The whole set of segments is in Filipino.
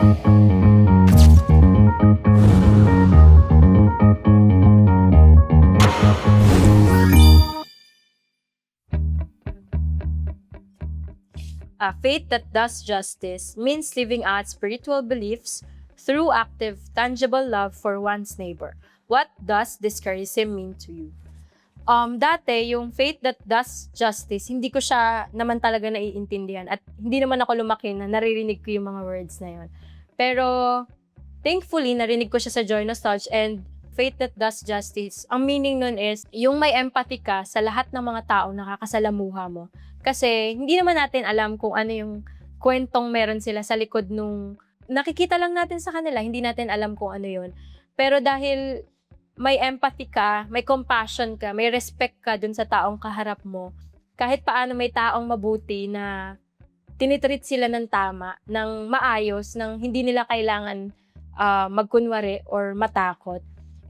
A faith that does justice means living out spiritual beliefs through active, tangible love for one's neighbor. What does this charism mean to you? Dati, yung faith that does justice, hindi ko siya naman talaga naiintindihan at hindi naman ako lumaki na naririnig ko yung mga words na yun. Pero, thankfully, narinig ko siya sa Joy Nostalgia and faith that does justice. Ang meaning nun is, yung may empathy ka sa lahat ng mga tao na nakakasalamuha mo. Kasi, hindi naman natin alam kung ano yung kwentong meron sila sa likod nung nakikita lang natin sa kanila, hindi natin alam kung ano yun. Pero dahil may empathy ka, may compassion ka, may respect ka dun sa taong kaharap mo, kahit paano may taong mabuti na tinitreat sila ng tama, ng maayos, ng hindi nila kailangan magkunwari or matakot.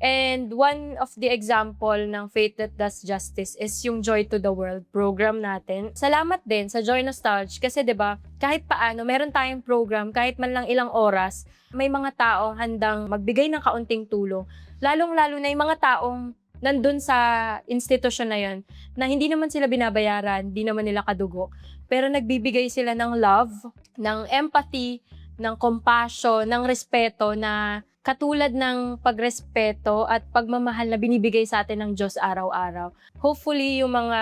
And one of the example ng Faith That Does Justice is yung Joy to the World program natin. Salamat din sa Joy Nostalgia kasi 'di ba, kahit paano meron tayong program, kahit man lang ilang oras, may mga tao handang magbigay ng kaunting tulong. Lalong-lalo na yung mga taong nandun sa institusyon na yun, na hindi naman sila binabayaran, hindi naman nila kadugo, pero nagbibigay sila ng love, ng empathy, ng compassion, ng respeto na katulad ng pagrespeto at pagmamahal na binibigay sa atin ng Diyos araw-araw. Hopefully, yung mga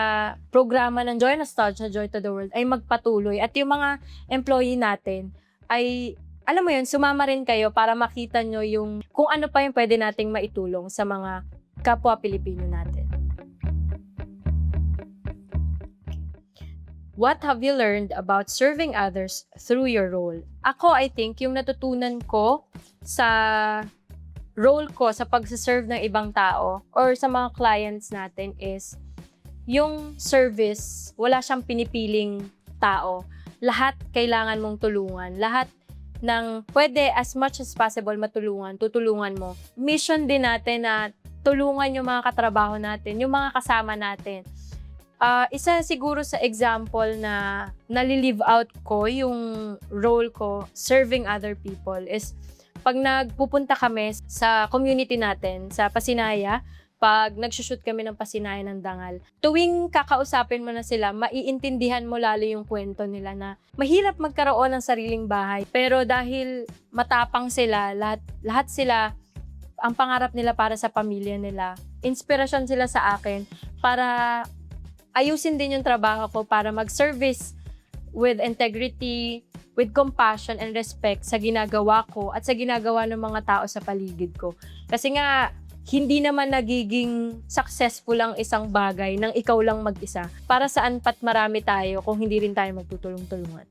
programa ng Joy Nostalgia, Joy to the World ay magpatuloy at yung mga employee natin ay, alam mo yun, sumama rin kayo para makita nyo yung kung ano pa yung pwede nating maitulong sa mga kapwa Pilipino natin. What have you learned about serving others through your role? Ako, I think, yung natutunan ko sa role ko sa pagsaserve ng ibang tao or sa mga clients natin is yung service, wala siyang pinipiling tao. Lahat kailangan mong tulungan. Lahat ng pwede as much as possible matulungan, tutulungan mo. Mission din natin na tulungan yung mga katrabaho natin, yung mga kasama natin. Isa siguro sa example na nalilive out ko yung role ko serving other people is pag nagpupunta kami sa community natin, sa Pasinaya, pag nagsushoot kami ng Pasinaya ng Dangal, tuwing kakausapin mo na sila, maiintindihan mo lalo yung kwento nila na mahirap magkaroon ng sariling bahay. Pero dahil matapang sila, lahat sila, ang pangarap nila para sa pamilya nila, inspirasyon sila sa akin para ayusin din yung trabaho ko para mag-service with integrity, with compassion and respect sa ginagawa ko at sa ginagawa ng mga tao sa paligid ko. Kasi nga, hindi naman nagiging successful ang isang bagay nang ikaw lang mag-isa. Para saan pat marami tayo kung hindi rin tayo magtutulong-tulungan.